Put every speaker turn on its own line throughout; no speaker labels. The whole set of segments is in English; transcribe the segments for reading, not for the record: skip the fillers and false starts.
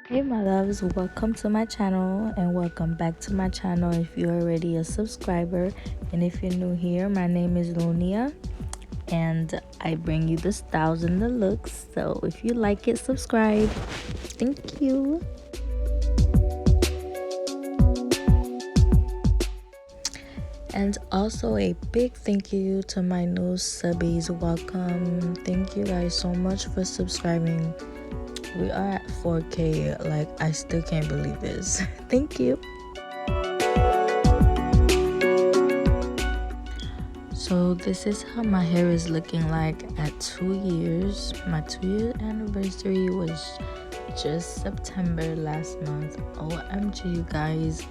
Hey my loves, welcome to my channel and welcome back to my channel if you're already a subscriber, and if you're new here, my name is Lunia and I bring you the styles and the looks. So if you like it, subscribe. Thank you. And also a big thank you to my new subbies. Welcome. Thank you guys so much for subscribing. We are at 4K. Like, I still can't believe this. Thank you. So this is how my hair is looking like at 2 years. My 2-year anniversary was just September last month. OMG, you guys.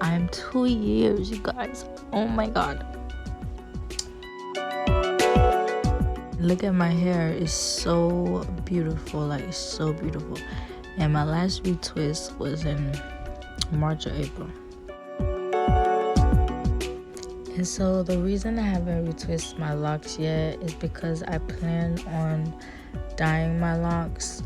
I'm 2 years, you guys. Oh my god. Look at my hair, it's so beautiful, like it's so beautiful. And my last retwist was in March or April. And so the reason I haven't retwisted my locks yet is because I plan on dyeing my locks.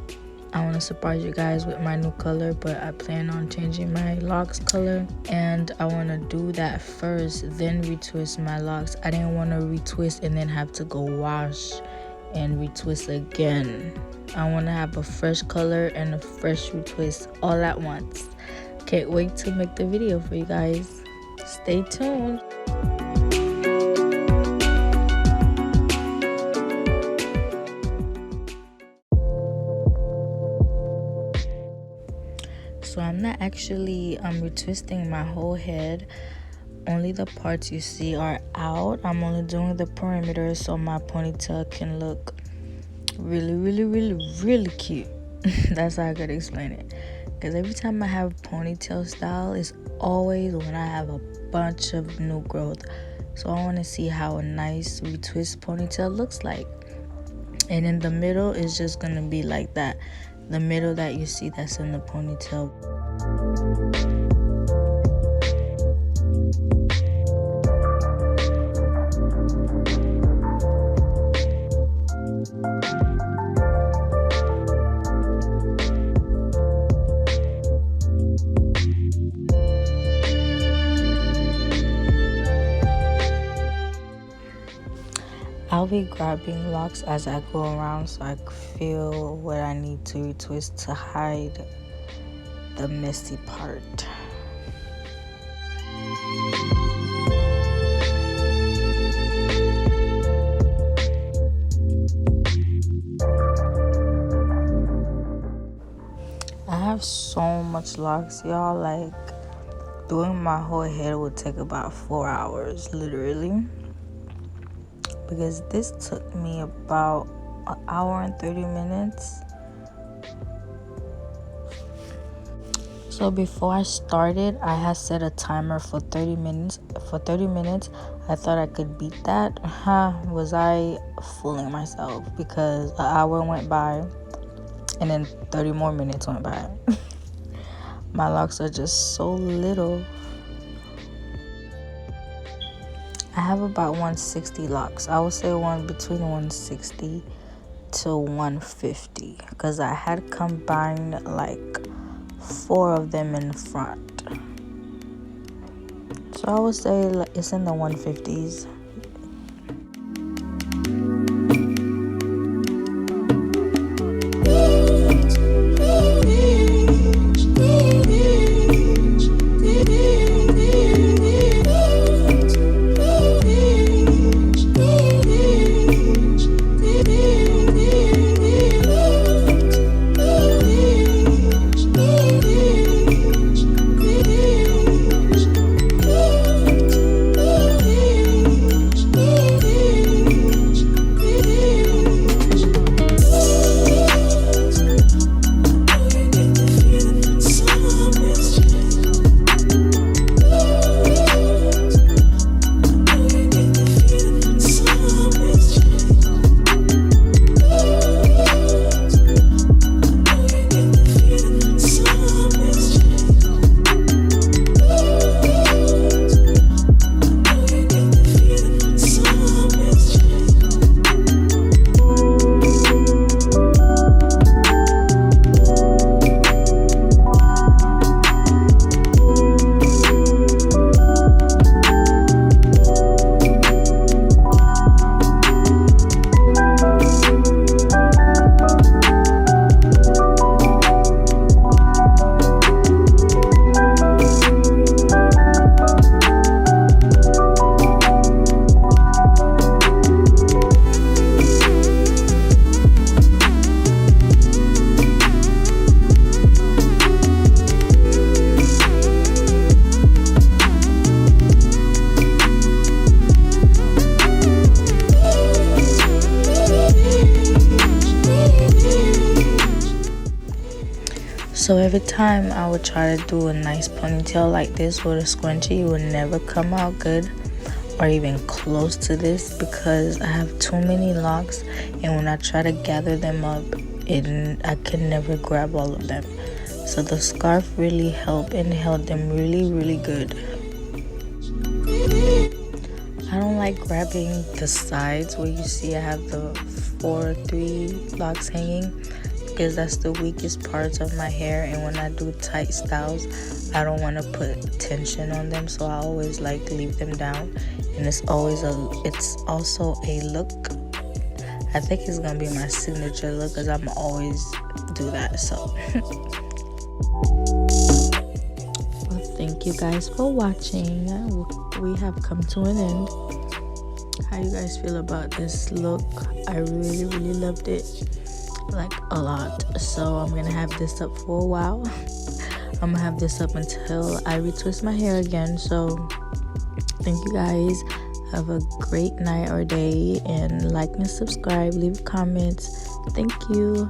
I want to surprise you guys with my new color, but I plan on changing my locks color, and I want to do that first, then retwist my locks. I didn't want to retwist and then have to go wash and retwist again. I want to have a fresh color and a fresh retwist all at once. Can't wait to make the video for you guys. Stay tuned. So I'm not actually retwisting my whole head. Only the parts you see are out. I'm only doing the perimeter so my ponytail can look really cute. That's how I could explain it. Because every time I have ponytail style, it's always when I have a bunch of new growth. So I want to see how a nice retwist ponytail looks like. And in the middle is just going to be like that. The middle that you see that's in the ponytail. I'll be grabbing locks as I go around so I feel what I need to retwist to hide the messy part. I have so much locks, y'all. Like, doing my whole head would take about 4 hours, literally. Because this took me about an hour and 30 minutes. So before I started, I had set a timer for 30 minutes. For 30 minutes, I thought I could beat that. Was I fooling myself? Because an hour went by and then 30 more minutes went by. My locks are just so little. I have about 160 locks. I would say between 160 to 150 because I had combined like 4 of them in the front. So I would say it's in the 150s. So every time I would try to do a nice ponytail like this with a scrunchie, it would never come out good or even close to this because I have too many locks, and when I try to gather them up, I can never grab all of them. So the scarf really helped and held them really good. I don't like grabbing the sides where you see I have the 3 locks hanging, because that's the weakest parts of my hair, and when I do tight styles I don't want to put tension on them, so I always like to leave them down. And it's also a look. I think it's gonna be my signature look because I'm always do that. So well, thank you guys for watching. We have come to an end. How you guys feel about this look? I really loved it, like a lot. So I'm gonna have this up for a while. I'm gonna have this up until I retwist my hair again. So thank you guys. Have a great night or day, and like and subscribe, leave comments. Thank you.